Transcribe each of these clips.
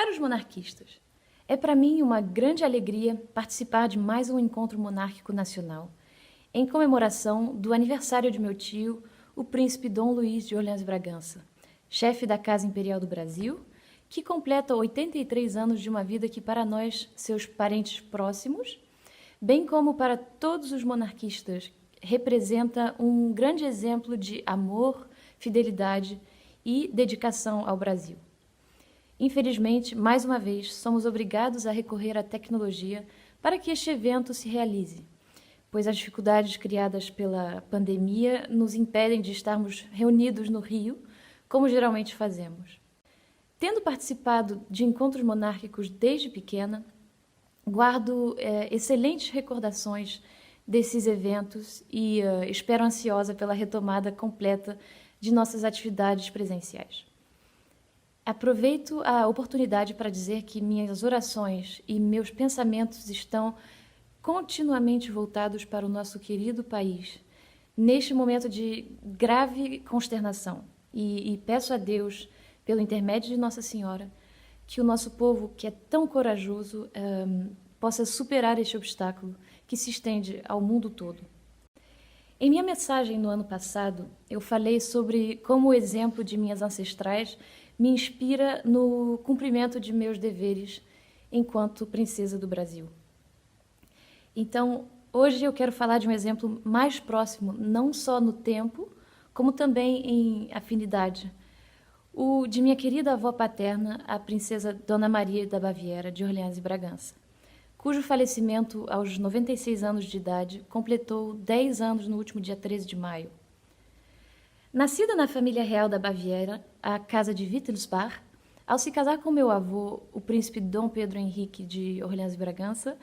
Caros monarquistas, é para mim uma grande alegria participar de mais um encontro monárquico nacional, em comemoração do aniversário de meu tio, o príncipe Dom Luís de Orleans Bragança, chefe da Casa Imperial do Brasil, que completa 83 anos de uma vida que para nós, seus parentes próximos, bem como para todos os monarquistas, representa um grande exemplo de amor, fidelidade e dedicação ao Brasil. Infelizmente, mais uma vez, somos obrigados a recorrer à tecnologia para que este evento se realize, pois as dificuldades criadas pela pandemia nos impedem de estarmos reunidos no Rio, como geralmente fazemos. Tendo participado de encontros monárquicos desde pequena, guardo excelentes recordações desses eventos e espero ansiosa pela retomada completa de nossas atividades presenciais. Aproveito a oportunidade para dizer que minhas orações e meus pensamentos estão continuamente voltados para o nosso querido país, neste momento de grave consternação. E peço a Deus, pelo intermédio de Nossa Senhora, que o nosso povo, que é tão corajoso, possa superar este obstáculo que se estende ao mundo todo. Em minha mensagem no ano passado, eu falei sobre como o exemplo de minhas ancestrais me inspira no cumprimento de meus deveres enquanto princesa do Brasil. Então, hoje eu quero falar de um exemplo mais próximo, não só no tempo, como também em afinidade, o de minha querida avó paterna, a princesa Dona Maria da Baviera, de Orleans e Bragança, cujo falecimento aos 96 anos de idade completou 10 anos no último dia 13 de maio. Nascida na família real da Baviera, a casa de Wittelsbach, ao se casar com meu avô, o príncipe Dom Pedro Henrique de Orleans e Bragança,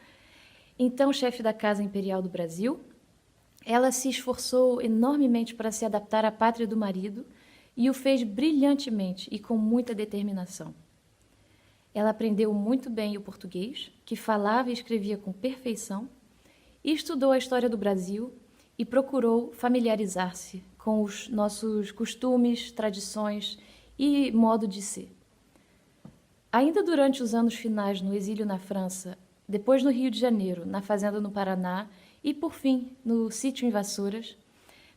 então chefe da Casa Imperial do Brasil, ela se esforçou enormemente para se adaptar à pátria do marido e o fez brilhantemente e com muita determinação. Ela aprendeu muito bem o português, que falava e escrevia com perfeição, e estudou a história do Brasil e procurou familiarizar-se com os nossos costumes, tradições e modo de ser. Ainda durante os anos finais no exílio na França, depois no Rio de Janeiro, na fazenda no Paraná e, por fim, no sítio em Vassouras,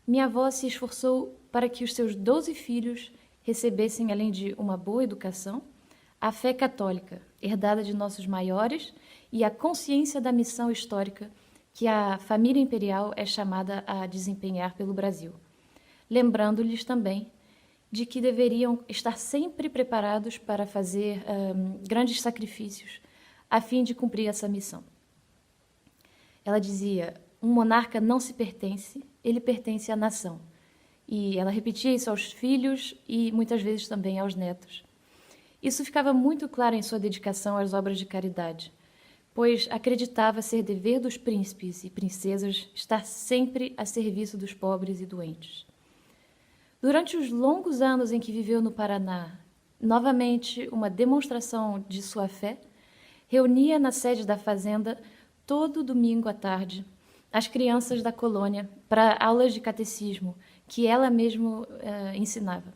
minha avó se esforçou para que os seus 12 filhos recebessem, além de uma boa educação, a fé católica, herdada de nossos maiores, e a consciência da missão histórica que a família imperial é chamada a desempenhar pelo Brasil, lembrando-lhes também de que deveriam estar sempre preparados para fazer grandes sacrifícios a fim de cumprir essa missão. Ela dizia: um monarca não se pertence, ele pertence à nação. E ela repetia isso aos filhos e muitas vezes também aos netos. Isso ficava muito claro em sua dedicação às obras de caridade, pois acreditava ser dever dos príncipes e princesas estar sempre a serviço dos pobres e doentes. Durante os longos anos em que viveu no Paraná, novamente uma demonstração de sua fé, reunia na sede da fazenda todo domingo à tarde as crianças da colônia para aulas de catecismo que ela mesma ensinava.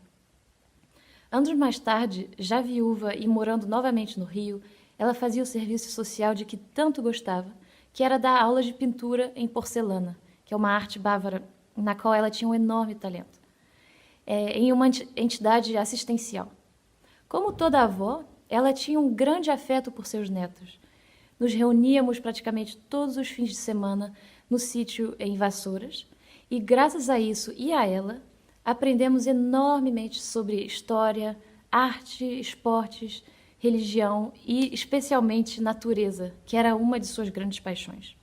Anos mais tarde, já viúva e morando novamente no Rio, ela fazia o serviço social de que tanto gostava, que era dar aulas de pintura em porcelana, que é uma arte bávara na qual ela tinha um enorme talento, em uma entidade assistencial. Como toda avó, ela tinha um grande afeto por seus netos. Nos reuníamos praticamente todos os fins de semana no sítio em Vassouras e, graças a isso e a ela, aprendemos enormemente sobre história, arte, esportes, religião e, especialmente, natureza, que era uma de suas grandes paixões.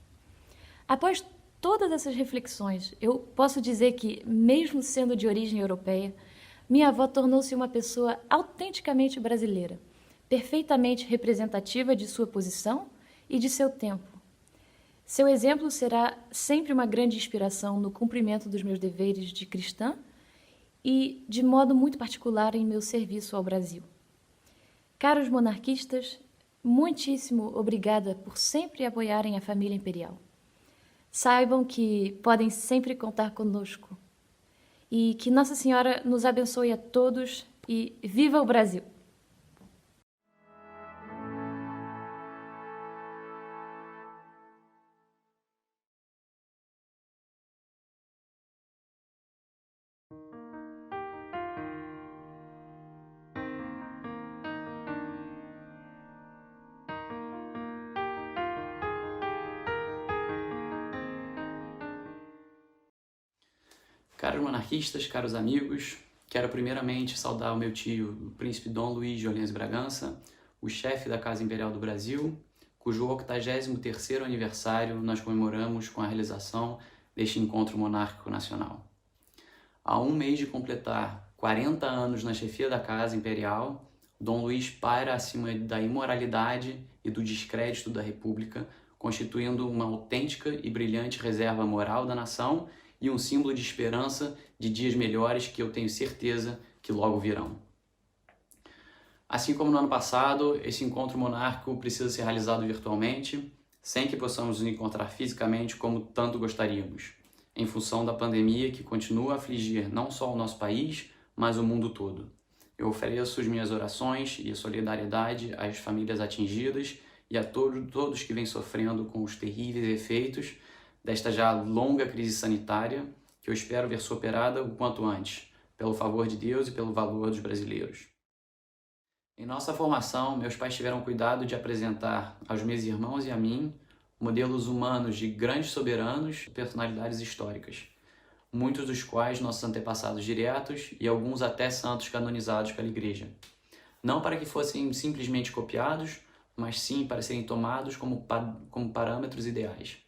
Após todas essas reflexões, eu posso dizer que, mesmo sendo de origem europeia, minha avó tornou-se uma pessoa autenticamente brasileira, perfeitamente representativa de sua posição e de seu tempo. Seu exemplo será sempre uma grande inspiração no cumprimento dos meus deveres de cristã e, de modo muito particular, em meu serviço ao Brasil. Caros monarquistas, muitíssimo obrigada por sempre apoiarem a família imperial. Saibam que podem sempre contar conosco e que Nossa Senhora nos abençoe a todos e viva o Brasil! Caros monarquistas, caros amigos, quero primeiramente saudar o meu tio, o príncipe Dom Luís de Orleans Bragança, o chefe da Casa Imperial do Brasil, cujo 83º aniversário nós comemoramos com a realização deste encontro monárquico nacional. Há um mês de completar 40 anos na chefia da Casa Imperial, Dom Luís paira acima da imoralidade e do descrédito da República, constituindo uma autêntica e brilhante reserva moral da nação e um símbolo de esperança de dias melhores que eu tenho certeza que logo virão. Assim como no ano passado, esse encontro monárquico precisa ser realizado virtualmente, sem que possamos nos encontrar fisicamente como tanto gostaríamos, em função da pandemia que continua a afligir não só o nosso país, mas o mundo todo. Eu ofereço as minhas orações e a solidariedade às famílias atingidas e a todos que vêm sofrendo com os terríveis efeitos desta já longa crise sanitária, que eu espero ver superada o quanto antes, pelo favor de Deus e pelo valor dos brasileiros. Em nossa formação, meus pais tiveram cuidado de apresentar aos meus irmãos e a mim modelos humanos de grandes soberanos e personalidades históricas, muitos dos quais nossos antepassados diretos e alguns até santos canonizados pela Igreja. Não para que fossem simplesmente copiados, mas sim para serem tomados como parâmetros ideais.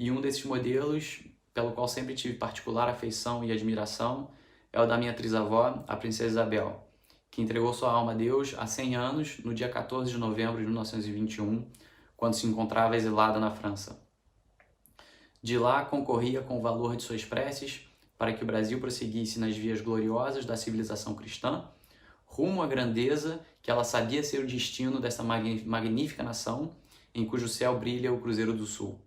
E um desses modelos, pelo qual sempre tive particular afeição e admiração, é o da minha trisavó, a princesa Isabel, que entregou sua alma a Deus há 100 anos, no dia 14 de novembro de 1921, quando se encontrava exilada na França. De lá, concorria com o valor de suas preces para que o Brasil prosseguisse nas vias gloriosas da civilização cristã, rumo à grandeza que ela sabia ser o destino dessa magnífica nação, em cujo céu brilha o Cruzeiro do Sul.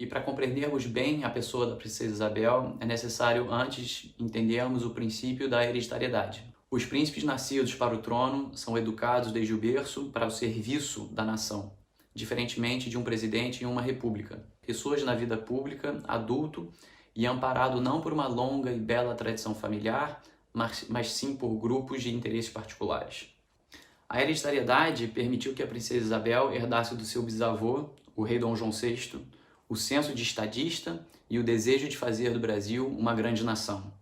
E para compreendermos bem a pessoa da princesa Isabel, é necessário antes entendermos o princípio da hereditariedade. Os príncipes nascidos para o trono são educados desde o berço para o serviço da nação, diferentemente de um presidente em uma república, que surge na vida pública, adulto, e amparado não por uma longa e bela tradição familiar, mas sim por grupos de interesses particulares. A hereditariedade permitiu que a princesa Isabel herdasse do seu bisavô, o rei Dom João VI, o senso de estadista e o desejo de fazer do Brasil uma grande nação.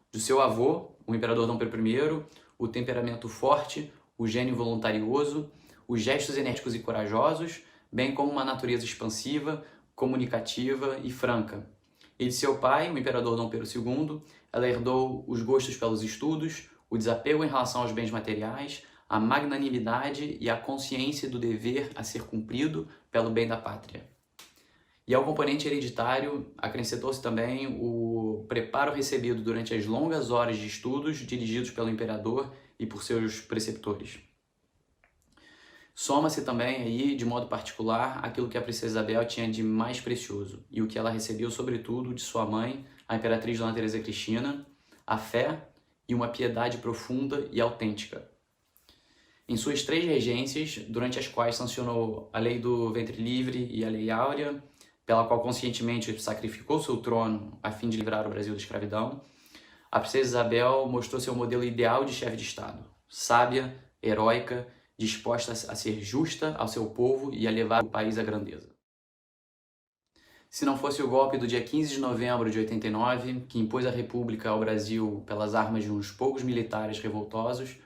Do seu avô, o imperador Dom Pedro I, o temperamento forte, o gênio voluntarioso, os gestos enérgicos e corajosos, bem como uma natureza expansiva, comunicativa e franca. E de seu pai, o imperador Dom Pedro II, ela herdou os gostos pelos estudos, o desapego em relação aos bens materiais, a magnanimidade e a consciência do dever a ser cumprido pelo bem da pátria. E ao componente hereditário acrescentou-se também o preparo recebido durante as longas horas de estudos dirigidos pelo imperador e por seus preceptores. Soma-se também aí, de modo particular, aquilo que a princesa Isabel tinha de mais precioso e o que ela recebeu, sobretudo, de sua mãe, a imperatriz Dona Teresa Cristina, a fé e uma piedade profunda e autêntica. Em suas 3 regências, durante as quais sancionou a Lei do Ventre Livre e a Lei Áurea, pela qual conscientemente sacrificou seu trono a fim de livrar o Brasil da escravidão, a princesa Isabel mostrou seu modelo ideal de chefe de Estado, sábia, heróica, disposta a ser justa ao seu povo e a levar o país à grandeza. Se não fosse o golpe do dia 15 de novembro de 89, que impôs a República ao Brasil pelas armas de uns poucos militares revoltosos,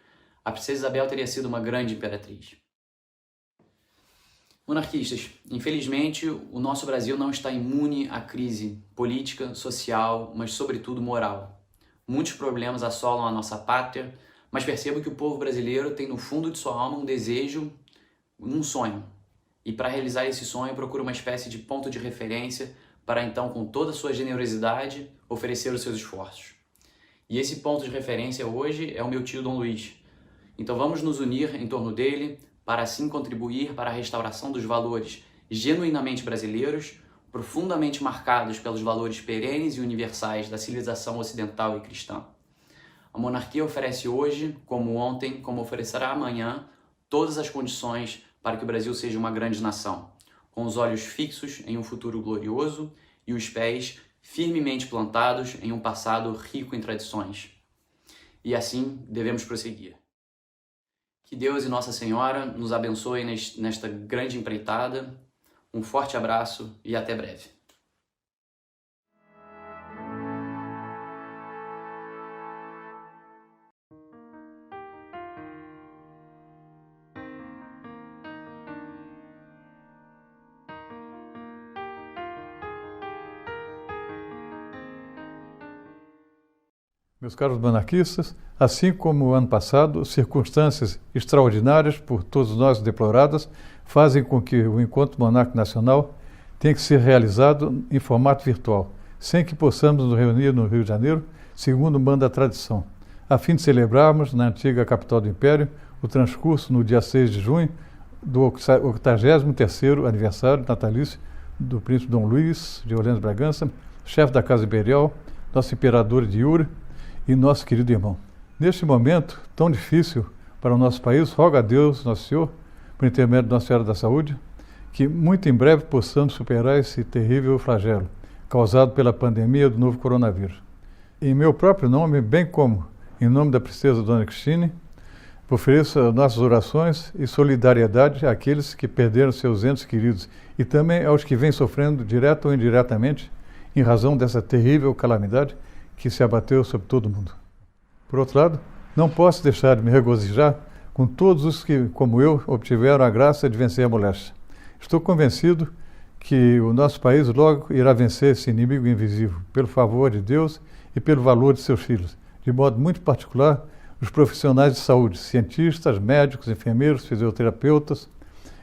a princesa Isabel teria sido uma grande imperatriz. Monarquistas, infelizmente, o nosso Brasil não está imune à crise política, social, mas sobretudo moral. Muitos problemas assolam a nossa pátria, mas percebo que o povo brasileiro tem no fundo de sua alma um desejo, um sonho. E para realizar esse sonho procura uma espécie de ponto de referência para então, com toda a sua generosidade, oferecer os seus esforços. E esse ponto de referência hoje é o meu tio Dom Luís. Então vamos nos unir em torno dele, para assim contribuir para a restauração dos valores genuinamente brasileiros, profundamente marcados pelos valores perenes e universais da civilização ocidental e cristã. A monarquia oferece hoje, como ontem, como oferecerá amanhã, todas as condições para que o Brasil seja uma grande nação, com os olhos fixos em um futuro glorioso e os pés firmemente plantados em um passado rico em tradições. E assim devemos prosseguir. Que Deus e Nossa Senhora nos abençoem nesta grande empreitada. Um forte abraço e até breve. Meus caros monarquistas, assim como o ano passado, circunstâncias extraordinárias, por todos nós deploradas, fazem com que o Encontro Monárquico Nacional tenha que ser realizado em formato virtual, sem que possamos nos reunir no Rio de Janeiro, segundo manda a tradição, a fim de celebrarmos, na antiga capital do Império, o transcurso, no dia 6 de junho, do 83º aniversário natalício do príncipe Dom Luís de Orleans Bragança, chefe da Casa Imperial, nosso imperador de Yuri e nosso querido irmão. Neste momento tão difícil para o nosso país, rogo a Deus, Nosso Senhor, por intermédio de Nossa Senhora da Saúde, que muito em breve possamos superar esse terrível flagelo causado pela pandemia do novo coronavírus. Em meu próprio nome, bem como em nome da princesa Dona Cristine, ofereço nossas orações e solidariedade àqueles que perderam seus entes queridos e também aos que vêm sofrendo, direta ou indiretamente, em razão dessa terrível calamidade que se abateu sobre todo o mundo. Por outro lado, não posso deixar de me regozijar com todos os que, como eu, obtiveram a graça de vencer a moléstia. Estou convencido que o nosso país logo irá vencer esse inimigo invisível, pelo favor de Deus e pelo valor de seus filhos, de modo muito particular os profissionais de saúde, cientistas, médicos, enfermeiros, fisioterapeutas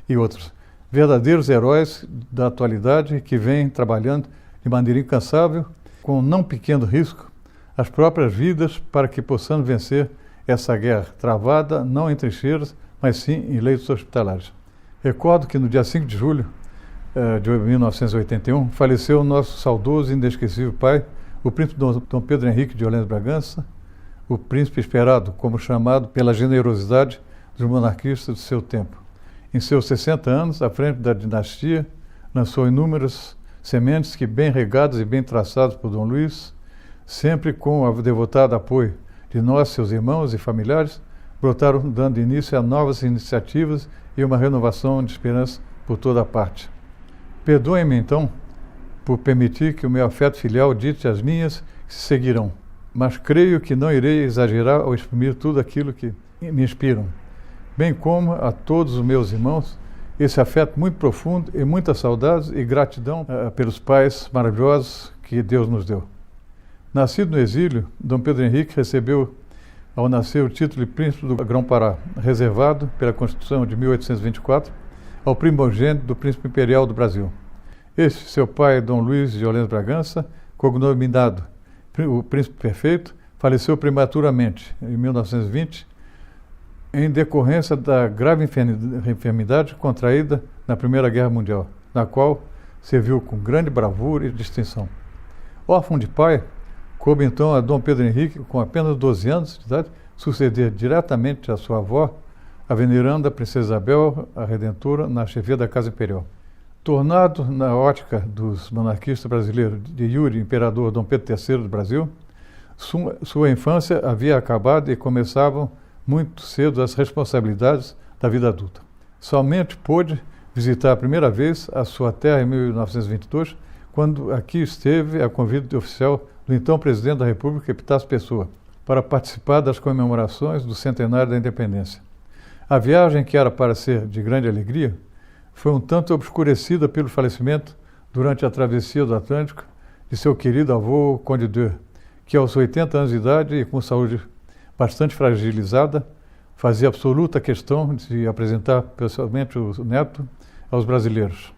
e outros, verdadeiros heróis da atualidade que vêm trabalhando de maneira incansável, com não pequeno risco, as próprias vidas para que possamos vencer essa guerra travada não em trincheiras, mas sim em leitos hospitalares. Recordo que no dia 5 de julho de 1981 faleceu o nosso saudoso e inesquecível pai, o príncipe Dom Pedro Henrique de Orleans Bragança, o príncipe esperado, como chamado pela generosidade dos monarquistas do seu tempo. Em seus 60 anos, à frente da dinastia, lançou inúmeras sementes que, bem regadas e bem traçadas por Dom Luís, sempre com o devotado apoio de nós, seus irmãos e familiares, brotaram dando início a novas iniciativas e uma renovação de esperança por toda a parte. Perdoem-me, então, por permitir que o meu afeto filial dite as minhas que se seguirão, mas creio que não irei exagerar ao exprimir tudo aquilo que me inspiram, bem como a todos os meus irmãos, esse afeto muito profundo e muitas saudades e gratidão pelos pais maravilhosos que Deus nos deu. Nascido no exílio, Dom Pedro Henrique recebeu, ao nascer, o título de Príncipe do Grão-Pará, reservado pela Constituição de 1824 ao primogênito do Príncipe Imperial do Brasil. Este, seu pai, Dom Luís de Orleans Bragança, cognominado o Príncipe Perfeito, faleceu prematuramente, em 1920, em decorrência da grave enfermidade contraída na Primeira Guerra Mundial, na qual serviu com grande bravura e distinção. Órfão de pai, coube então a Dom Pedro Henrique, com apenas 12 anos de idade, suceder diretamente a sua avó, a veneranda Princesa Isabel, a Redentora, na chefia da Casa Imperial. Tornado na ótica dos monarquistas brasileiros de Yuri, imperador Dom Pedro III do Brasil, sua infância havia acabado e começavam muito cedo as responsabilidades da vida adulta. Somente pôde visitar a primeira vez a sua terra em 1922, quando aqui esteve a convite oficial do então presidente da República, Epitácio Pessoa, para participar das comemorações do centenário da independência. A viagem, que era para ser de grande alegria, foi um tanto obscurecida pelo falecimento, durante a travessia do Atlântico, de seu querido avô Conde d'Eu, que aos 80 anos de idade e com saúde bastante fragilizada, fazia absoluta questão de apresentar pessoalmente o neto aos brasileiros.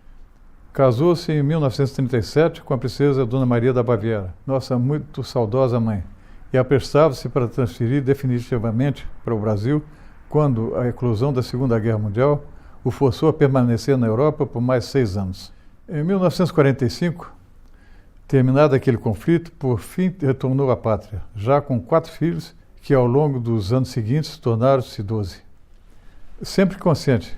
Casou-se em 1937 com a princesa Dona Maria da Baviera, nossa muito saudosa mãe, e apressava-se para transferir definitivamente para o Brasil quando a eclosão da Segunda Guerra Mundial o forçou a permanecer na Europa por mais 6 anos. Em 1945, terminado aquele conflito, por fim retornou à pátria, já com 4 filhos que ao longo dos anos seguintes tornaram-se 12. Sempre consciente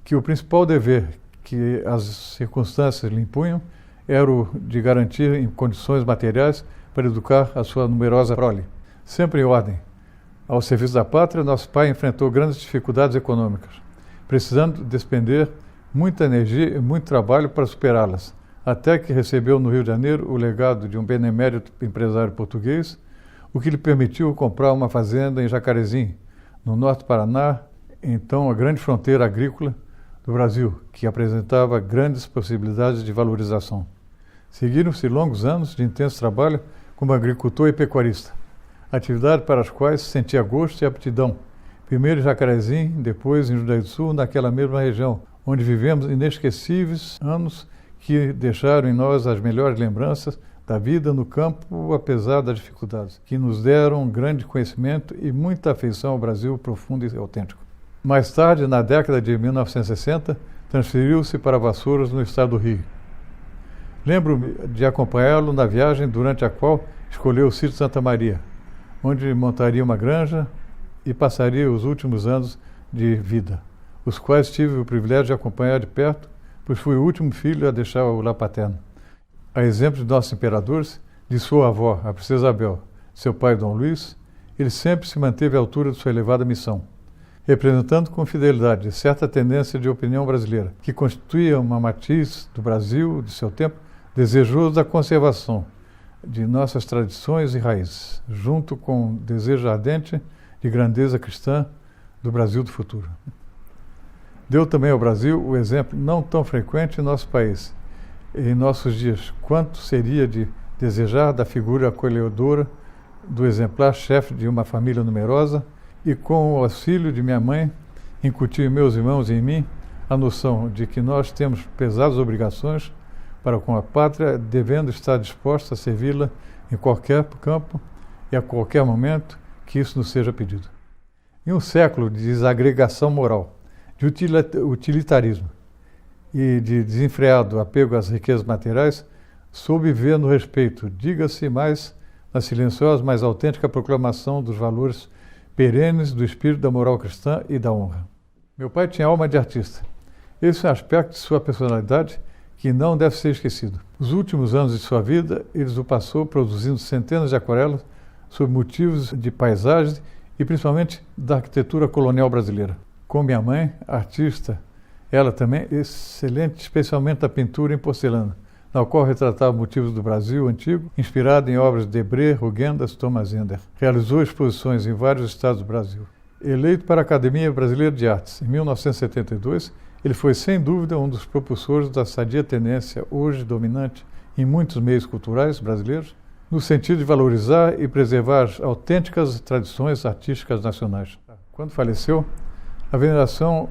que o principal dever que as circunstâncias lhe impunham era o de garantir em condições materiais para educar a sua numerosa prole. Sempre em ordem. Ao serviço da pátria, nosso pai enfrentou grandes dificuldades econômicas, precisando despender muita energia e muito trabalho para superá-las, até que recebeu no Rio de Janeiro o legado de um benemérito empresário português, o que lhe permitiu comprar uma fazenda em Jacarezinho, no norte do Paraná, então a grande fronteira agrícola do Brasil, que apresentava grandes possibilidades de valorização. Seguiram-se longos anos de intenso trabalho como agricultor e pecuarista, atividade para as quais sentia gosto e aptidão. Primeiro em Jacarezinho, depois em Judaí do Sul, naquela mesma região, onde vivemos inesquecíveis anos que deixaram em nós as melhores lembranças da vida no campo, apesar das dificuldades, que nos deram grande conhecimento e muita afeição ao Brasil profundo e autêntico. Mais tarde, na década de 1960, transferiu-se para Vassouras, no estado do Rio. Lembro-me de acompanhá-lo na viagem durante a qual escolheu o sítio Santa Maria, onde montaria uma granja e passaria os últimos anos de vida, os quais tive o privilégio de acompanhar de perto, pois fui o último filho a deixar o lar paterno. A exemplo de nossos imperadores, de sua avó, a princesa Isabel, seu pai, Dom Luís, ele sempre se manteve à altura de sua elevada missão, representando com fidelidade certa tendência de opinião brasileira, que constituía uma matiz do Brasil de seu tempo, desejoso da conservação de nossas tradições e raízes, junto com o desejo ardente de grandeza cristã do Brasil do futuro. Deu também ao Brasil o exemplo não tão frequente em nosso país, em nossos dias, quanto seria de desejar da figura acolhedora do exemplar chefe de uma família numerosa e, com o auxílio de minha mãe, incutiu em meus irmãos e em mim a noção de que nós temos pesadas obrigações para com a pátria, devendo estar dispostos a servi-la em qualquer campo e a qualquer momento que isso nos seja pedido. Em um século de desagregação moral, de utilitarismo e de desenfreado apego às riquezas materiais, soube ver no respeito, diga-se mais, na silenciosa, mas autêntica proclamação dos valores perenes do espírito da moral cristã e da honra. Meu pai tinha alma de artista. Esse é um aspecto de sua personalidade que não deve ser esquecido. Os últimos anos de sua vida, ele o passou produzindo centenas de aquarelas sobre motivos de paisagem e principalmente da arquitetura colonial brasileira. Com minha mãe, artista, ela também excelente, especialmente a pintura em porcelana, na qual retratava motivos do Brasil antigo, inspirado em obras de Debré, Rugendas, Thomas Ender. Realizou exposições em vários estados do Brasil. Eleito para a Academia Brasileira de Artes em 1972, ele foi sem dúvida um dos propulsores da sadia tendência hoje dominante em muitos meios culturais brasileiros, no sentido de valorizar e preservar as autênticas tradições artísticas nacionais. Quando faleceu, a veneração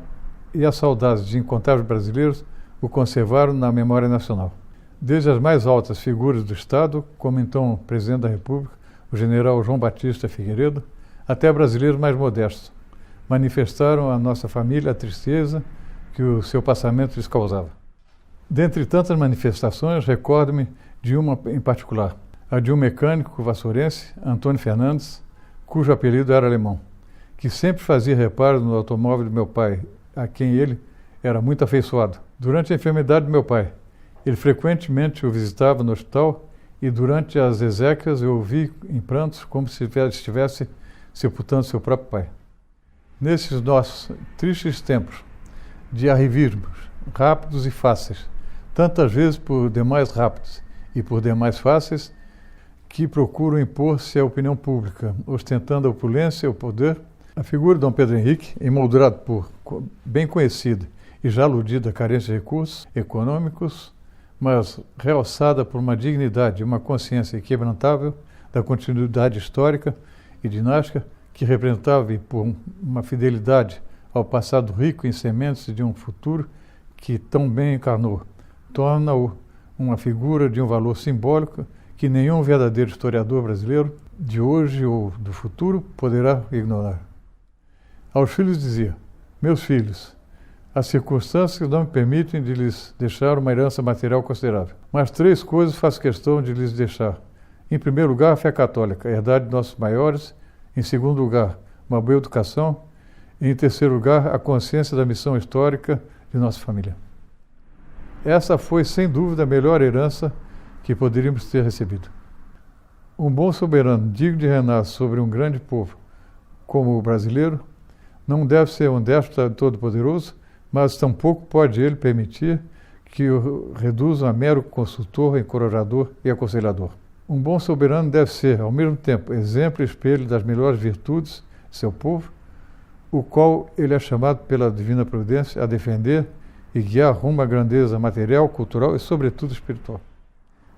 e a saudade de incontáveis brasileiros o conservaram na memória nacional. Desde as mais altas figuras do Estado, como então presidente da República, o general João Batista Figueiredo, até brasileiros mais modestos, manifestaram à nossa família a tristeza que o seu passamento lhes causava. Dentre tantas manifestações, recordo-me de uma em particular, a de um mecânico vassourense, Antônio Fernandes, cujo apelido era alemão, que sempre fazia reparos no automóvel do meu pai, a quem ele era muito afeiçoado. Durante a enfermidade do meu pai, ele frequentemente o visitava no hospital e durante as exéquias eu o vi em prantos como se estivesse sepultando seu próprio pai. Nesses nossos tristes tempos de arrivismos rápidos e fáceis, tantas vezes por demais rápidos e por demais fáceis, que procuram impor-se à opinião pública, ostentando a opulência e o poder, a figura de Dom Pedro Henrique, emoldurado por bem conhecida e já aludida carência de recursos econômicos, mas realçada por uma dignidade e uma consciência inquebrantável da continuidade histórica e dinástica, que representava e por uma fidelidade ao passado rico em sementes de um futuro que tão bem encarnou, torna-o uma figura de um valor simbólico que nenhum verdadeiro historiador brasileiro de hoje ou do futuro poderá ignorar. Aos filhos dizia: meus filhos, as circunstâncias não me permitem de lhes deixar uma herança material considerável, mas 3 coisas faço questão de lhes deixar. Em primeiro lugar, a fé católica, a herdade de nossos maiores. Em segundo lugar, uma boa educação. E em terceiro lugar, a consciência da missão histórica de nossa família. Essa foi, sem dúvida, a melhor herança que poderíamos ter recebido. Um bom soberano, digno de reinar sobre um grande povo como o brasileiro, não deve ser um déspota todo-poderoso, mas tampouco pode ele permitir que o reduzam a mero consultor, encorajador e aconselhador. Um bom soberano deve ser, ao mesmo tempo, exemplo e espelho das melhores virtudes de seu povo, o qual ele é chamado pela divina providência a defender e guiar rumo à grandeza material, cultural e, sobretudo, espiritual.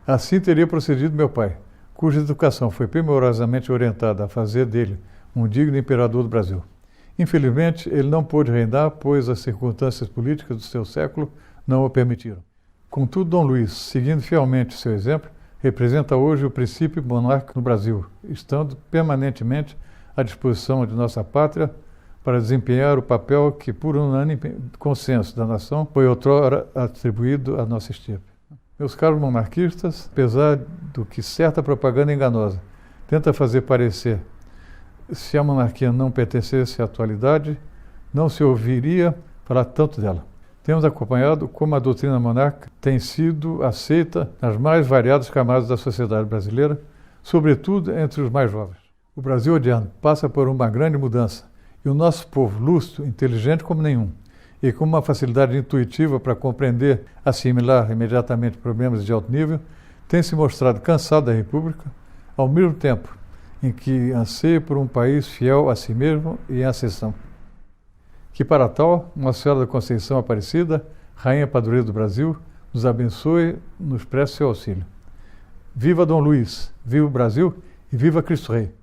Assim teria procedido meu pai, cuja educação foi primorosamente orientada a fazer dele um digno imperador do Brasil. Infelizmente, ele não pôde reinar, pois as circunstâncias políticas do seu século não o permitiram. Contudo, Dom Luís, seguindo fielmente seu exemplo, representa hoje o princípio monárquico no Brasil, estando permanentemente à disposição de nossa pátria para desempenhar o papel que, por unânime consenso da nação, foi outrora atribuído à nossa estirpe. Meus caros monarquistas, apesar do que certa propaganda enganosa tenta fazer parecer, se a monarquia não pertencesse à atualidade, não se ouviria falar tanto dela. Temos acompanhado como a doutrina monárquica tem sido aceita nas mais variadas camadas da sociedade brasileira, sobretudo entre os mais jovens. O Brasil odiano passa por uma grande mudança e o nosso povo, lúcido, inteligente como nenhum, e com uma facilidade intuitiva para compreender, assimilar imediatamente problemas de alto nível, tem se mostrado cansado da República, ao mesmo tempo em que anseia por um país fiel a si mesmo e em ascensão. Que para tal, Nossa Senhora da Conceição Aparecida, Rainha Padroeira do Brasil, nos abençoe, nos preste seu auxílio. Viva Dom Luís, viva o Brasil e viva Cristo Rei!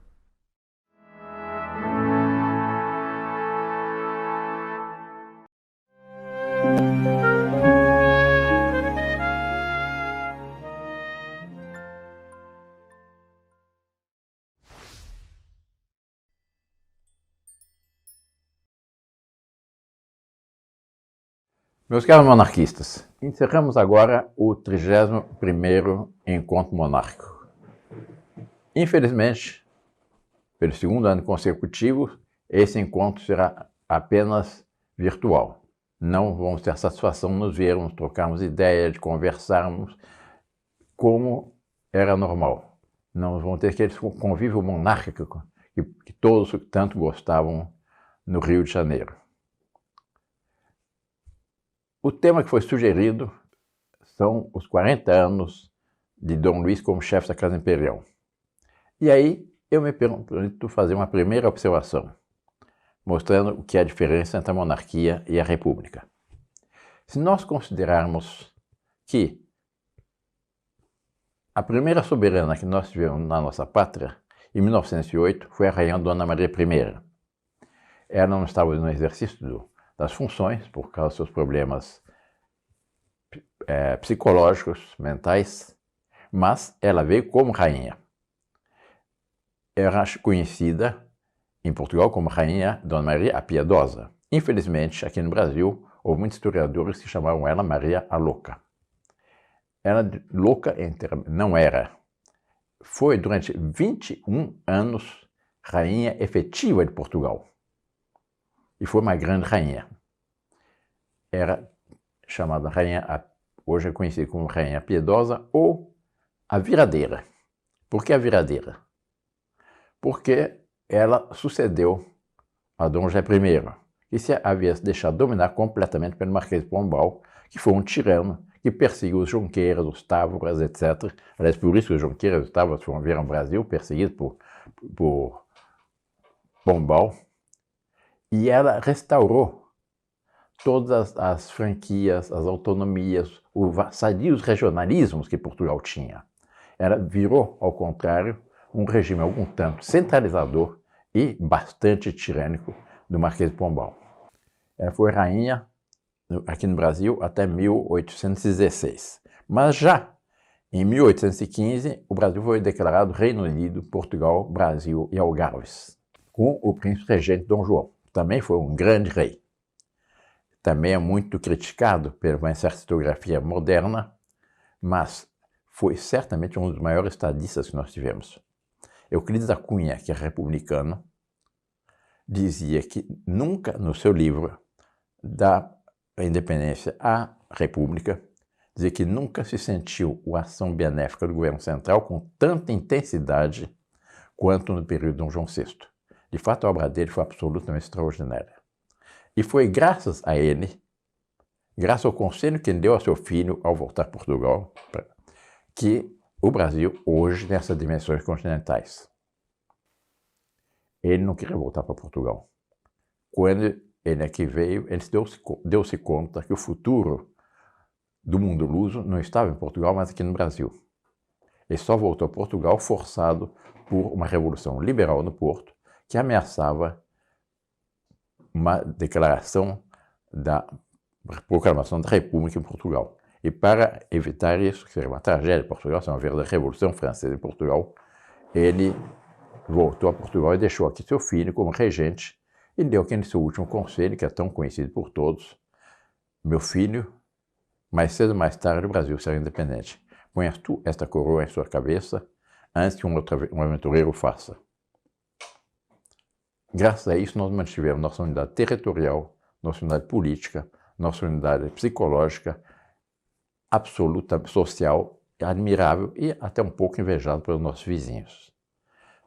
Meus caros monarquistas, encerramos agora o 31º Encontro Monárquico. Infelizmente, pelo segundo ano consecutivo, esse encontro será apenas virtual. Não vamos ter satisfação de nos vermos, trocarmos ideias, de conversarmos como era normal. Não vamos ter aquele convívio monárquico que todos tanto gostavam no Rio de Janeiro. O tema que foi sugerido são os 40 anos de Dom Luís como chefe da Casa Imperial. E aí eu me permito fazer uma primeira observação, mostrando o que é a diferença entre a monarquia e a república. Se nós considerarmos que a primeira soberana que nós tivemos na nossa pátria, em 1908, foi a Rainha Dona Maria I. Ela não estava no exercício das funções, por causa dos seus problemas psicológicos, mentais, mas ela veio como rainha. Era conhecida em Portugal como Rainha Dona Maria a Piedosa. Infelizmente, aqui no Brasil, houve muitos historiadores que chamavam ela Maria a Louca. Ela louca não era. Foi durante 21 anos rainha efetiva de Portugal. E foi uma grande rainha. Era chamada rainha, hoje é conhecida como Rainha Piedosa ou a Viradeira. Por que a Viradeira? Porque ela sucedeu a Dom José I, que se havia deixado dominar completamente pelo Marquês de Pombal, que foi um tirano que perseguiu os Junqueiras, os Távoras, etc. Aliás, por isso que os Junqueiras e os Távoras vieram ao Brasil, perseguidos por Pombal. E ela restaurou todas as franquias, as autonomias, os sadios regionalismos que Portugal tinha. Ela virou, ao contrário, um regime algum tanto centralizador e bastante tirânico do Marquês de Pombal. Ela foi rainha aqui no Brasil até 1816. Mas já em 1815, o Brasil foi declarado Reino Unido, Portugal, Brasil e Algarves, com o príncipe regente Dom João. Também foi um grande rei. Também é muito criticado por uma certa historiografia moderna, mas foi certamente um dos maiores estadistas que nós tivemos. Euclides da Cunha, que é republicano, dizia que nunca, no seu livro da Independência à República, dizia que nunca se sentiu a ação benéfica do governo central com tanta intensidade quanto no período de Dom João VI. De fato, a obra dele foi absolutamente extraordinária. E foi graças a ele, graças ao conselho que ele deu ao seu filho ao voltar a Portugal, que o Brasil hoje tem essas dimensões continentais. Ele não queria voltar para Portugal. Quando ele aqui veio, ele deu-se conta que o futuro do mundo luso não estava em Portugal, mas aqui no Brasil. Ele só voltou a Portugal forçado por uma revolução liberal no Porto que ameaçava uma declaração da proclamação da República em Portugal. E para evitar isso, que seria uma tragédia em Portugal, seria uma verdadeira revolução francesa em Portugal, ele voltou a Portugal e deixou aqui seu filho como regente e deu aquele seu último conselho, que é tão conhecido por todos: meu filho, mais cedo ou mais tarde o Brasil será independente. Ponhas tu esta coroa em sua cabeça antes que um aventureiro o faça. Graças a isso, nós mantivemos nossa unidade territorial, nossa unidade política, nossa unidade psicológica, absoluta, social, admirável e até um pouco invejado pelos nossos vizinhos.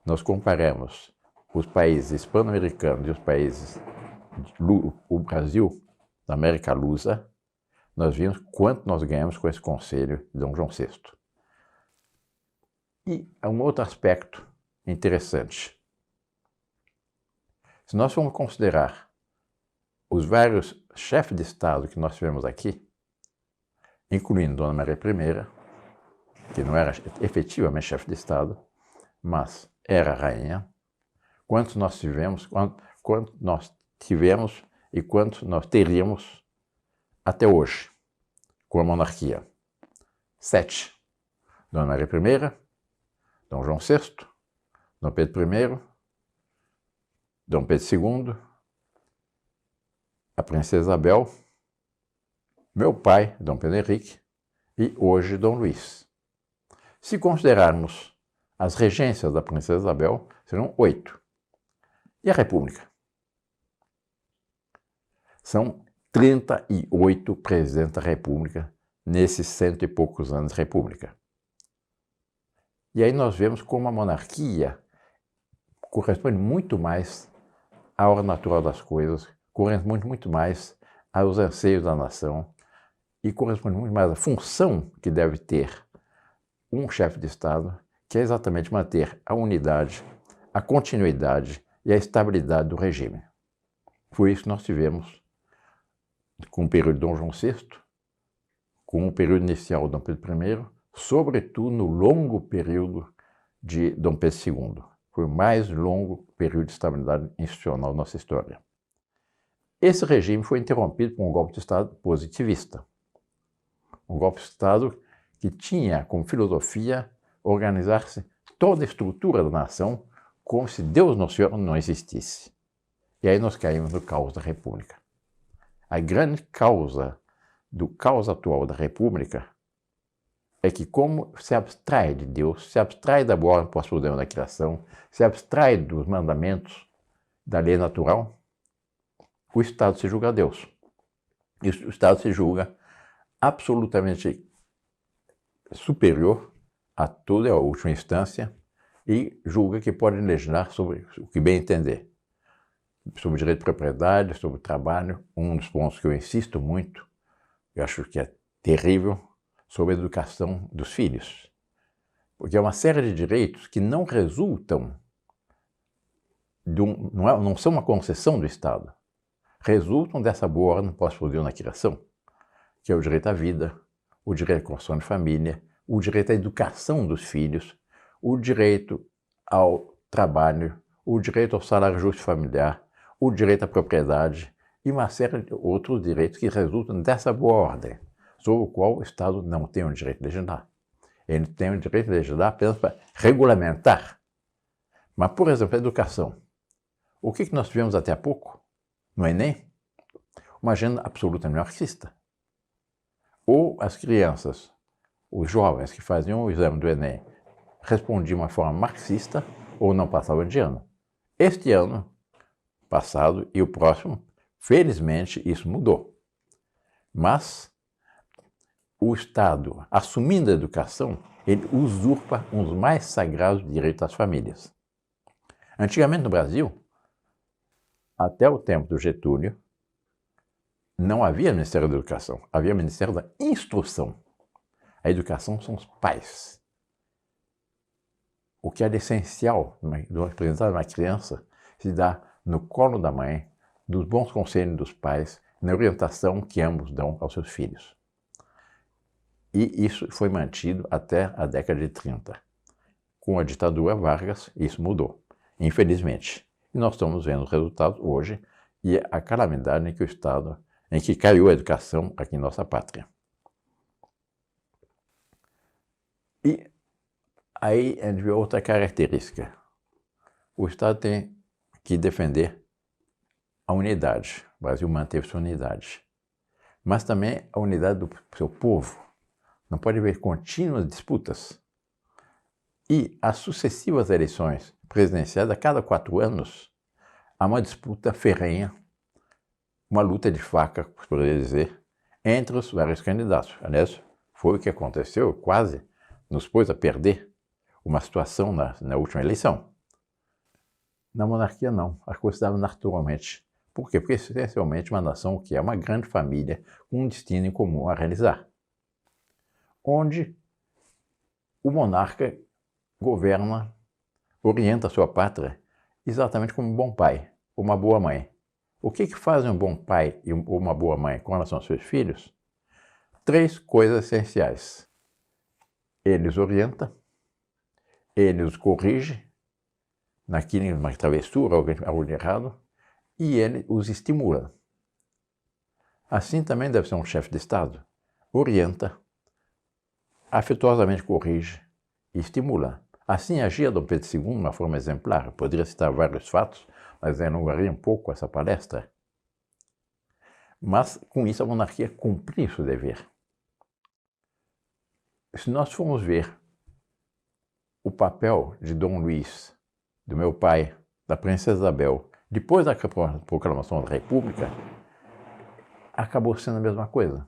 Nós comparamos os países hispano-americanos e os países, o Brasil, da América Lusa, nós vimos quanto nós ganhamos com esse conselho de Dom João VI. E há um outro aspecto interessante. Se nós formos considerar os vários chefes de Estado que nós tivemos aqui, incluindo Dona Maria I, que não era efetivamente chefe de Estado, mas era rainha, quantos nós tivemos, quanto nós tivemos e quantos nós teríamos até hoje com a monarquia? 7. Dona Maria I, Dom João VI, Dom Pedro I, Dom Pedro II, a Princesa Isabel, meu pai, Dom Pedro Henrique, e hoje Dom Luís. Se considerarmos as regências da Princesa Isabel, serão 8. E a República? São 38 presidentes da República nesses 100 e poucos anos de República. E aí nós vemos como a monarquia corresponde muito mais à ordem natural das coisas, corresponde muito mais aos anseios da nação e corresponde muito mais à função que deve ter um chefe de Estado, que é exatamente manter a unidade, a continuidade e a estabilidade do regime. Foi isso que nós tivemos com o período de Dom João VI, com o período inicial de Dom Pedro I, sobretudo no longo período de Dom Pedro II. Foi o mais longo período de estabilidade institucional da nossa história. Esse regime foi interrompido por um golpe de Estado positivista. Um golpe de Estado que tinha como filosofia organizar-se toda a estrutura da nação como se Deus Nosso Senhor não existisse. E aí nós caímos no caos da República. A grande causa do caos atual da República é que, como se abstrai de Deus, se abstrai da boa ordem pós-problema da criação, se abstrai dos mandamentos da lei natural, o Estado se julga Deus. E o Estado se julga absolutamente superior a toda a última instância e julga que pode legislar sobre o que bem entender. Sobre o direito de propriedade, sobre o trabalho, um dos pontos que eu insisto muito, eu acho que é terrível, sobre a educação dos filhos. Porque é uma série de direitos que não resultam, não são uma concessão do Estado, resultam dessa boa ordem pós-produtiva na criação, que é o direito à vida, o direito à construção de família, o direito à educação dos filhos, o direito ao trabalho, o direito ao salário justo familiar, o direito à propriedade e uma série de outros direitos que resultam dessa boa ordem, sobre o qual o Estado não tem o direito de legislar. Ele tem o direito de legislar apenas para regulamentar. Mas, por exemplo, a educação. O que nós tivemos até há pouco, no Enem? Uma agenda absolutamente marxista. Ou as crianças, os jovens que faziam o exame do Enem, respondiam de uma forma marxista ou não passavam de ano. Este ano passado e o próximo, felizmente, isso mudou. Mas o Estado, assumindo a educação, ele usurpa um dos mais sagrados direitos das famílias. Antigamente no Brasil, até o tempo do Getúlio, não havia Ministério da Educação, havia Ministério da Instrução. A educação são os pais. O que é essencial do aprendizado de uma criança se dá no colo da mãe, dos bons conselhos dos pais, na orientação que ambos dão aos seus filhos. E isso foi mantido até a década de 30. Com a ditadura Vargas, isso mudou, infelizmente. E nós estamos vendo os resultados hoje e a calamidade em que caiu a educação aqui em nossa pátria. E aí a gente vê outra característica. O Estado tem que defender a unidade. O Brasil manteve sua unidade. Mas também a unidade do seu povo. Não pode haver contínuas disputas. E as sucessivas eleições presidenciais, a cada 4 anos, há uma disputa ferrenha, uma luta de faca, poderia dizer, entre os vários candidatos. Aliás, foi o que aconteceu, quase nos pôs a perder uma situação na última eleição. Na monarquia, não. A coisa estava naturalmente. Por quê? Porque é essencialmente uma nação que é uma grande família com um destino em comum a realizar. Onde o monarca governa, orienta a sua pátria exatamente como um bom pai, uma boa mãe. O que fazem um bom pai e uma boa mãe com relação aos seus filhos? 3 coisas essenciais. Ele os orienta, ele os corrige naquilo, uma travessura, algo de errado, e ele os estimula. Assim também deve ser um chefe de Estado. Orienta, afetuosamente corrige e estimula. Assim agia Dom Pedro II de uma forma exemplar. Eu poderia citar vários fatos, mas alongaria um pouco essa palestra. Mas, com isso, a monarquia cumpria seu dever. Se nós formos ver o papel de Dom Luís, do meu pai, da Princesa Isabel, depois da proclamação da República, acabou sendo a mesma coisa.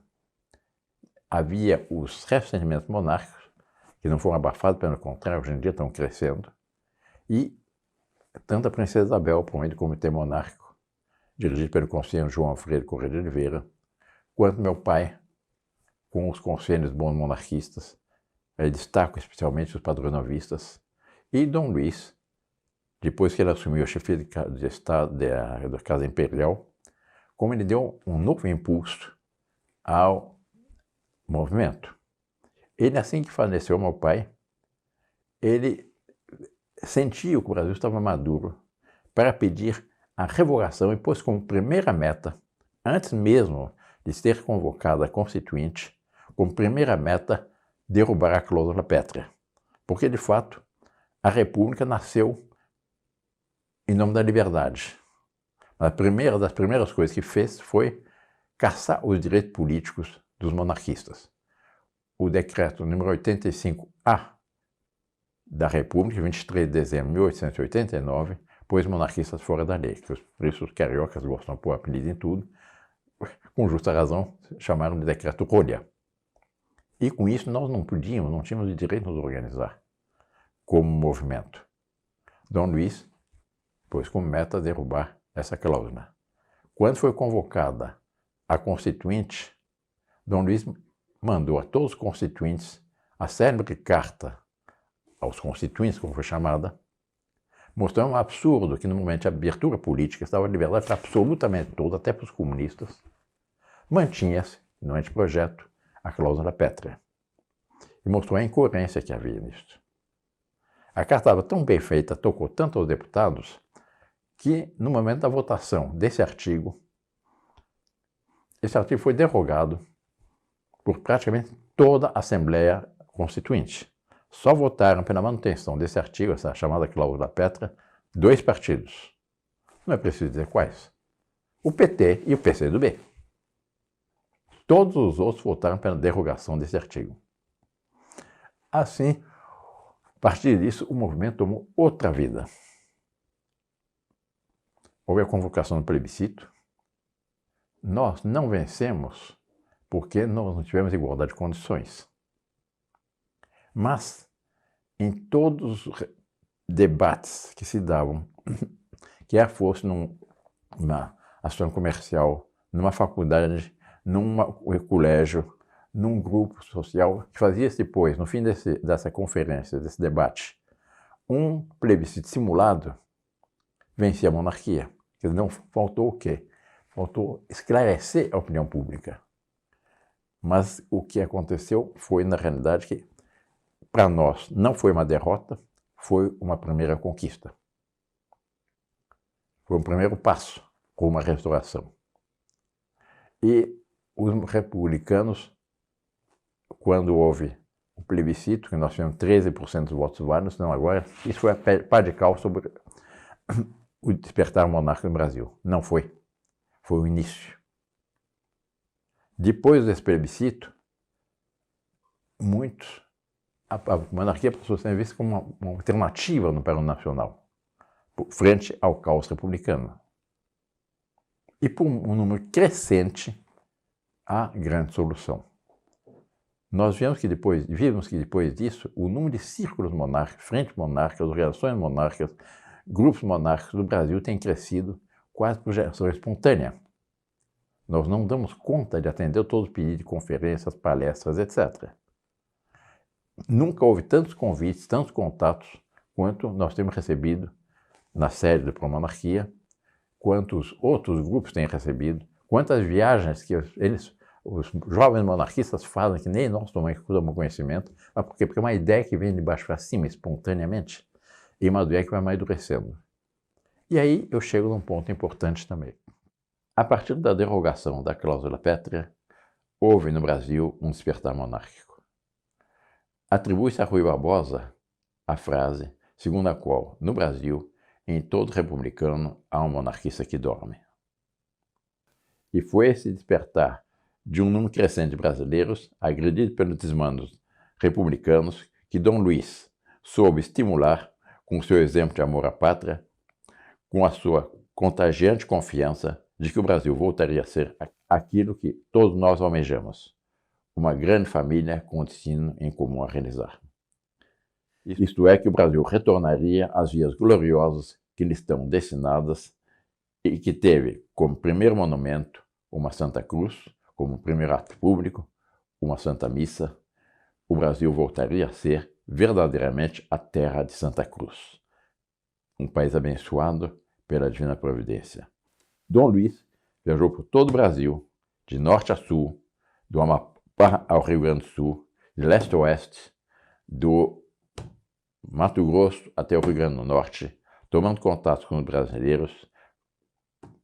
Havia os ressentimentos monárquicos, que não foram abafados, pelo contrário, hoje em dia estão crescendo, e tanto a Princesa Isabel, por meio do Comitê Monárquico, dirigido pelo conselheiro João Alfredo Correia de Oliveira, quanto meu pai, com os conselhos bons monarquistas, destaco especialmente os padronovistas, e Dom Luís, depois que ele assumiu a chefia de Estado da Casa Imperial, como ele deu um novo impulso ao movimento. Ele, assim que faleceu meu pai, ele sentiu que o Brasil estava maduro para pedir a revogação e pôs como primeira meta, antes mesmo de ser convocada a Constituinte, como primeira meta derrubar a cláusula pétrea. Porque, de fato, a República nasceu em nome da liberdade. A primeira das primeiras coisas que fez foi caçar os direitos políticos dos monarquistas. O decreto número 85A da República, 23 de dezembro de 1889, pôs monarquistas fora da lei, que por isso os cariocas gostam de pôr apelido em tudo, com justa razão, chamaram de decreto Rolha. E com isso nós não tínhamos o direito de nos organizar como movimento. Dom Luís pôs como meta derrubar essa cláusula. Quando foi convocada a Constituinte, Dom Luís mandou a todos os constituintes a célebre carta aos constituintes, como foi chamada, mostrando um absurdo que no momento de abertura política estava a liberdade absolutamente toda, até para os comunistas, mantinha-se, no anteprojeto, a cláusula pétrea. E mostrou a incoerência que havia nisso. A carta estava tão bem feita, tocou tanto aos deputados, que no momento da votação desse artigo, esse artigo foi derrogado por praticamente toda a Assembleia Constituinte. Só votaram pela manutenção desse artigo, essa chamada cláusula pétrea, 2 partidos. Não é preciso dizer quais. O PT e o PCdoB. Todos os outros votaram pela derrogação desse artigo. Assim, a partir disso, o movimento tomou outra vida. Houve a convocação do plebiscito. Nós não vencemos porque nós não tivemos igualdade de condições. Mas, em todos os debates que se davam, quer fosse numa ação comercial, numa faculdade, num colégio, num grupo social, que fazia-se depois, no fim dessa conferência, desse debate, um plebiscito simulado, vencia a monarquia. Quer dizer, não faltou o quê? Faltou esclarecer a opinião pública. Mas o que aconteceu foi, na realidade, que para nós não foi uma derrota, foi uma primeira conquista. Foi um primeiro passo para uma restauração. E os republicanos, quando houve o plebiscito, que nós tivemos 13% dos votos válidos, não agora, isso foi a pá de cal sobre o despertar monárquico no Brasil. Não foi. Foi o início. Depois desse plebiscito, a monarquia passou a ser vista como uma alternativa no plano nacional, frente ao caos republicano. E por um número crescente, a grande solução. Nós vimos que depois disso, o número de círculos monárquicos, frentes monárquicas, organizações monárquicas, grupos monárquicos do Brasil tem crescido quase por geração espontânea. Nós não damos conta de atender todos os pedidos de conferências, palestras, etc. Nunca houve tantos convites, tantos contatos, quanto nós temos recebido na sede da Promonarquia, quantos outros grupos têm recebido, quantas viagens que os jovens monarquistas fazem, que nem nós tomamos conhecimento, mas por quê? Porque é uma ideia que vem de baixo para cima, espontaneamente, e uma ideia que vai amadurecendo. E aí eu chego num ponto importante também. A partir da derogação da cláusula pétrea, houve no Brasil um despertar monárquico. Atribui-se a Rui Barbosa a frase segundo a qual, no Brasil, em todo republicano há um monarquista que dorme. E foi esse despertar de um número crescente de brasileiros, agredidos pelos desmandos republicanos, que Dom Luiz soube estimular com seu exemplo de amor à pátria, com a sua contagiante confiança de que o Brasil voltaria a ser aquilo que todos nós almejamos, uma grande família com destino em comum a realizar. Isto é, que o Brasil retornaria às vias gloriosas que lhe estão destinadas e que teve como primeiro monumento uma Santa Cruz, como primeiro ato público, uma Santa Missa. O Brasil voltaria a ser verdadeiramente a terra de Santa Cruz, um país abençoado pela divina providência. Dom Luiz viajou por todo o Brasil, de norte a sul, do Amapá ao Rio Grande do Sul, de leste a oeste, do Mato Grosso até o Rio Grande do Norte, tomando contato com os brasileiros,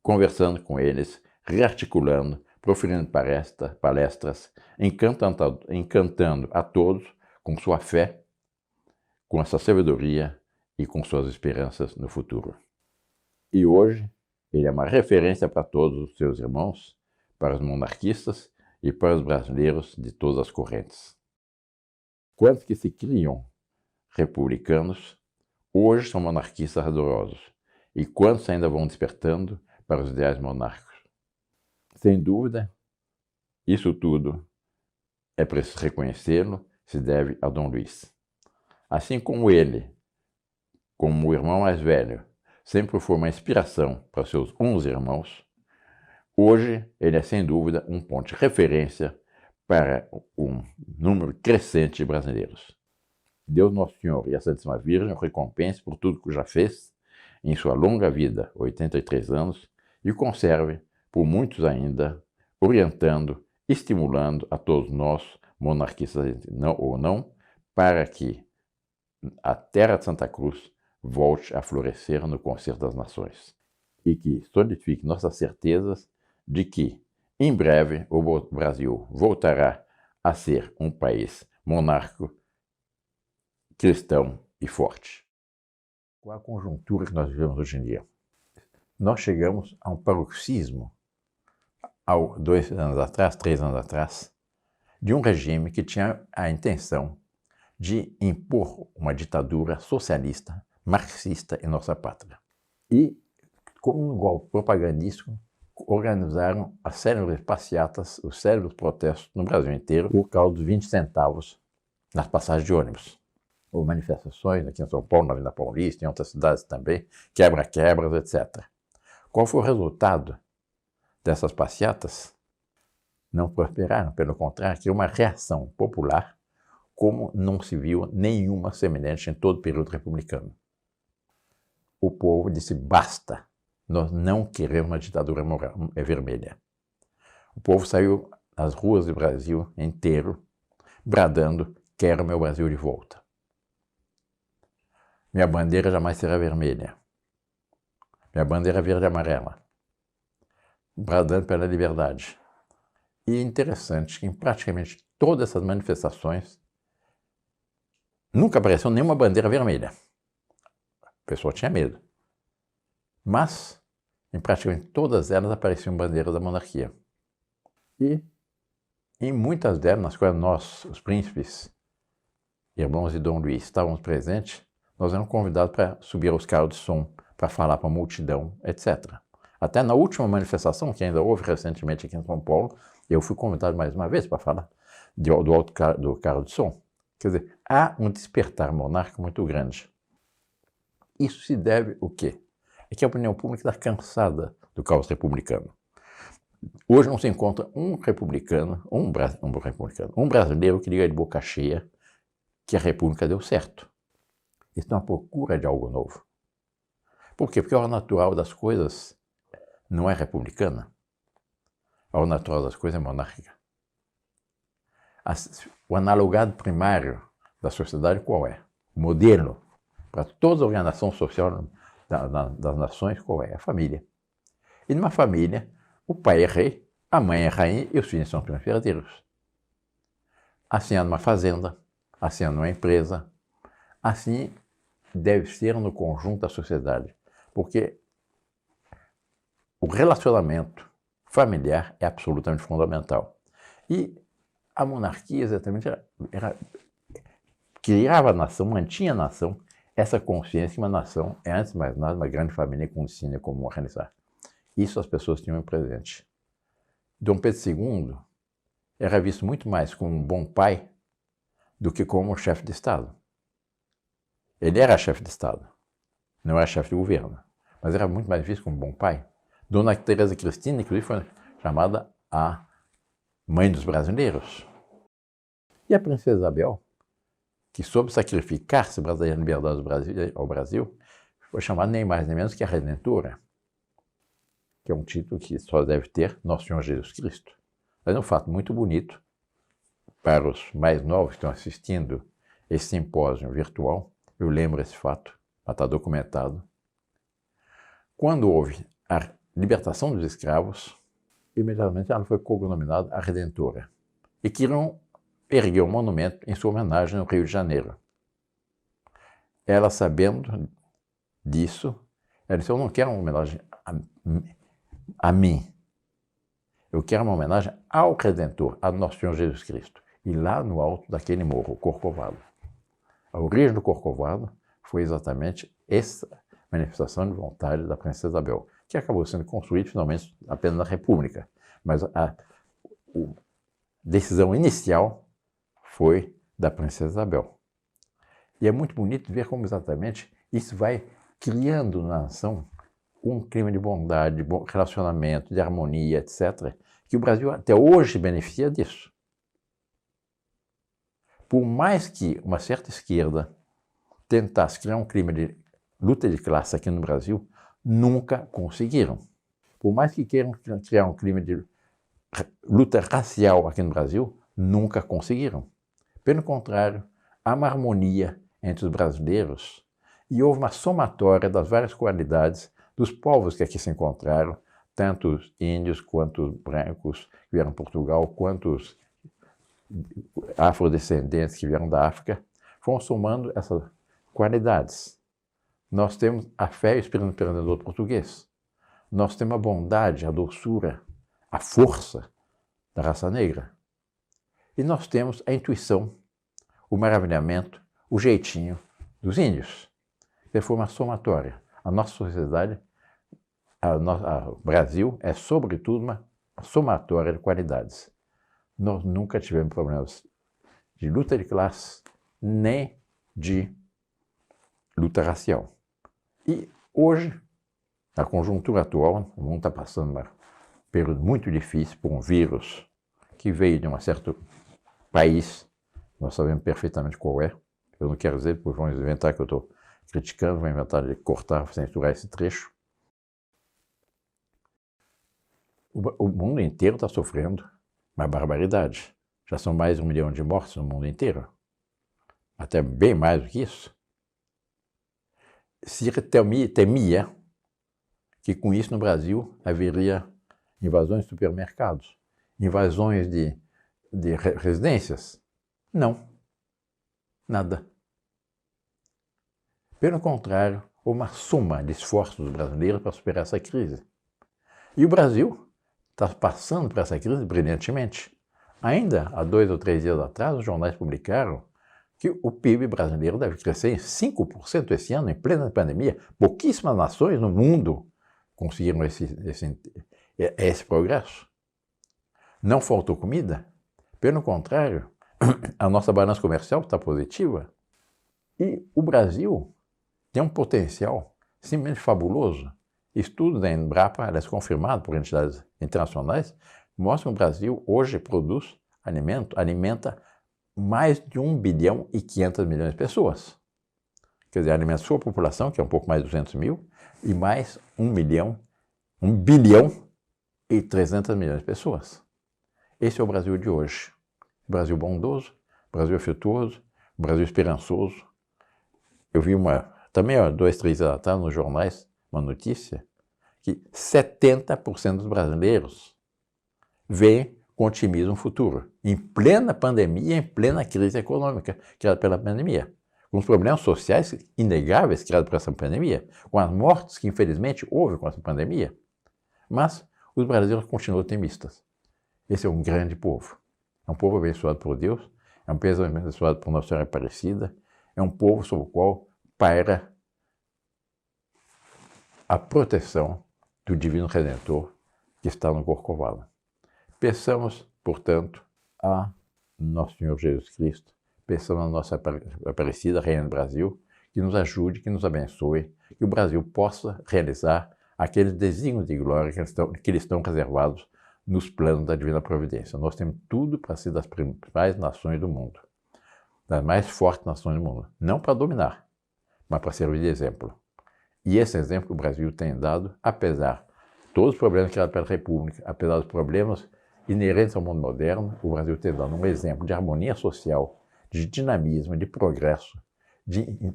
conversando com eles, rearticulando, proferindo palestras, encantando a todos com sua fé, com essa sabedoria e com suas esperanças no futuro. E hoje, ele é uma referência para todos os seus irmãos, para os monarquistas e para os brasileiros de todas as correntes. Quantos que se criam republicanos, hoje são monarquistas ardorosos, e quantos ainda vão despertando para os ideais monárquicos. Sem dúvida, isso tudo é preciso reconhecê-lo, se deve a Dom Luiz. Assim como ele, como o irmão mais velho, sempre foi uma inspiração para seus 11 irmãos, hoje ele é sem dúvida um ponto de referência para um número crescente de brasileiros. Deus Nosso Senhor e a Santíssima Virgem o recompense por tudo que já fez em sua longa vida, 83 anos, e o conserve por muitos ainda, orientando, estimulando a todos nós, monarquistas ou não, para que a terra de Santa Cruz volte a florescer no concerto das nações e que solidifique nossas certezas de que, em breve, o Brasil voltará a ser um país monárquico, cristão e forte. Qual a conjuntura que nós vivemos hoje em dia? Nós chegamos a um paroxismo, há 2 anos atrás, 3 anos atrás, de um regime que tinha a intenção de impor uma ditadura socialista, marxista em nossa pátria. E, como um golpe propagandístico, organizaram as célebres passeatas, os célebres protestos no Brasil inteiro por causa dos 20 centavos nas passagens de ônibus. Houve manifestações aqui em São Paulo, na Avenida Paulista, em outras cidades também, quebra-quebras, etc. Qual foi o resultado dessas passeatas? Não prosperaram, pelo contrário, criou uma reação popular como não se viu nenhuma semelhante em todo o período republicano. O povo disse basta, nós não queremos uma ditadura vermelha. O povo saiu nas ruas do Brasil inteiro, bradando: quero meu Brasil de volta. Minha bandeira jamais será vermelha. Minha bandeira é verde e amarela. Bradando pela liberdade. E é interessante que em praticamente todas essas manifestações nunca apareceu nenhuma bandeira vermelha. O pessoal tinha medo. Mas, em praticamente todas elas apareciam bandeiras da monarquia. E em muitas delas, nas quais nós, os príncipes, irmãos de Dom Luís, estávamos presentes, nós éramos convidados para subir aos carros de som, para falar para a multidão, etc. Até na última manifestação, que ainda houve recentemente aqui em São Paulo, eu fui convidado mais uma vez para falar do carro de som. Quer dizer, há um despertar monárquico muito grande. Isso se deve o quê? É que a opinião pública está cansada do caos republicano. Hoje não se encontra um brasileiro que diga de boca cheia que a República deu certo. Estão à procura de algo novo. Por quê? Porque a ordem natural das coisas não é republicana. A ordem natural das coisas é monárquica. O analogado primário da sociedade qual é? O modelo para toda a organização social das nações qual é? A família. E numa família, o pai é rei, a mãe é rainha e os filhos são príncipes herdeiros. Assim é numa fazenda, assim é numa empresa, assim deve ser no conjunto da sociedade, porque o relacionamento familiar é absolutamente fundamental. E a monarquia exatamente criava a nação, mantinha a nação, essa consciência que uma nação é, antes de mais nada, uma grande família com destino comum a organizar. Isso as pessoas tinham presente. Dom Pedro II era visto muito mais como um bom pai do que como um chefe de Estado. Ele era chefe de Estado, não era chefe de governo, mas era muito mais visto como um bom pai. Dona Teresa Cristina, inclusive, foi chamada a mãe dos brasileiros. E a princesa Isabel, que soube sacrificar-se para dar a liberdade ao Brasil, foi chamada nem mais nem menos que a Redentora, que é um título que só deve ter Nosso Senhor Jesus Cristo. Mas é um fato muito bonito para os mais novos que estão assistindo esse simpósio virtual. Eu lembro esse fato, mas está documentado. Quando houve a libertação dos escravos, imediatamente ela foi cognominada a Redentora. E queriam erguer um monumento em sua homenagem no Rio de Janeiro. Ela, sabendo disso, ela disse: eu não quero uma homenagem a mim. Eu quero uma homenagem ao Redentor, a Nosso Senhor Jesus Cristo. E lá no alto daquele morro, o Corcovado. A origem do Corcovado foi exatamente essa manifestação de vontade da princesa Isabel, que acabou sendo construída finalmente apenas na República. Mas a decisão inicial foi da princesa Isabel. E é muito bonito ver como exatamente isso vai criando na nação um clima de bondade, de bom relacionamento, de harmonia, etc., que o Brasil até hoje beneficia disso. Por mais que uma certa esquerda tentasse criar um clima de luta de classe aqui no Brasil, nunca conseguiram. Por mais que queiram criar um clima de luta racial aqui no Brasil, nunca conseguiram. Pelo contrário, há uma harmonia entre os brasileiros e houve uma somatória das várias qualidades dos povos que aqui se encontraram, tanto os índios quanto os brancos que vieram de Portugal, quanto os afrodescendentes que vieram da África, foram somando essas qualidades. Nós temos a fé e o espírito empreendedor português. Nós temos a bondade, a doçura, a força da raça negra. E nós temos a intuição, o maravilhamento, o jeitinho dos índios. Que foi uma somatória. A nossa sociedade, o Brasil, é sobretudo uma somatória de qualidades. Nós nunca tivemos problemas de luta de classe, nem de luta racial. E hoje, na conjuntura atual, o mundo está passando um período muito difícil por um vírus que veio de um certo país, nós sabemos perfeitamente qual é. Eu não quero dizer, porque vão inventar que eu estou criticando, vão inventar de cortar, censurar esse trecho. O mundo inteiro está sofrendo Uma barbaridade. Já são mais de 1 milhão de mortos no mundo inteiro. Até bem mais do que isso. Se temia que com isso no Brasil haveria invasões de supermercados, invasões de residências. Não. Nada. Pelo contrário, uma soma de esforços brasileiros para superar essa crise. E o Brasil está passando por essa crise brilhantemente. Ainda há 2 ou 3 dias atrás, os jornais publicaram que o PIB brasileiro deve crescer em 5% esse ano, em plena pandemia. Pouquíssimas nações no mundo conseguiram esse progresso. Não faltou comida. Pelo contrário, a nossa balança comercial está positiva. E o Brasil tem um potencial simplesmente fabuloso. Estudos da Embrapa, aliás, confirmados por entidades internacionais, mostram que o Brasil hoje produz alimenta mais de 1 bilhão e 500 milhões de pessoas. Quer dizer, alimenta sua população, que é um pouco mais de 200 mil, e mais 1 bilhão e 300 milhões de pessoas. Esse é o Brasil de hoje. Brasil bondoso, Brasil afetuoso, Brasil esperançoso. Eu vi também 2, 3 dias atrás nos jornais, uma notícia, que 70% dos brasileiros veem com otimismo o futuro, em plena pandemia, em plena crise econômica criada pela pandemia, com os problemas sociais inegáveis criados por essa pandemia, com as mortes que infelizmente houve com essa pandemia. Mas os brasileiros continuam otimistas. Esse é um grande povo. É um povo abençoado por Deus, é um povo abençoado por Nossa Senhora Aparecida, é um povo sobre o qual paira a proteção do Divino Redentor que está no Corcovado. Peçamos, portanto, a Nosso Senhor Jesus Cristo, peçamos a Nossa Aparecida, Rainha do Brasil, que nos ajude, que nos abençoe, que o Brasil possa realizar aqueles desígnios de glória que lhe estão reservados nos planos da Divina Providência. Nós temos tudo para ser das principais nações do mundo, das mais fortes nações do mundo, não para dominar, mas para servir de exemplo. E esse exemplo que o Brasil tem dado, apesar de todos os problemas criados pela República, apesar dos problemas inerentes ao mundo moderno, o Brasil tem dado um exemplo de harmonia social, de dinamismo, de progresso, de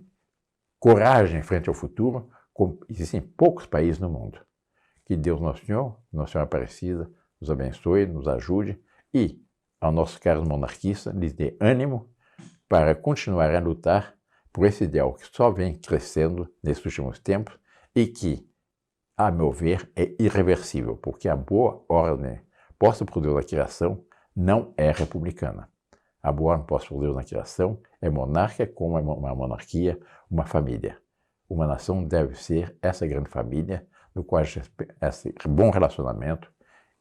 coragem frente ao futuro, como existem poucos países no mundo. Que Deus Nosso Senhor, Nossa Senhora Aparecida, nos abençoe, nos ajude e, aos nossos caros monarquistas, lhes dê ânimo para continuar a lutar por esse ideal que só vem crescendo nesses últimos tempos e que, a meu ver, é irreversível, porque a boa ordem posta por Deus na criação não é republicana. A boa ordem posta por Deus na criação é monárquica, como é uma monarquia, uma família. Uma nação deve ser essa grande família, no qual esse bom relacionamento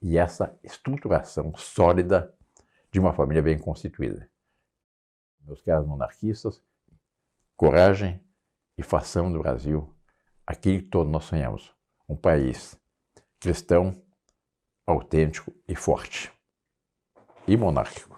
e essa estruturação sólida de uma família bem constituída. Meus caros monarquistas, coragem e façam do Brasil aquilo que todos nós sonhamos, um país cristão, autêntico e forte, e monárquico.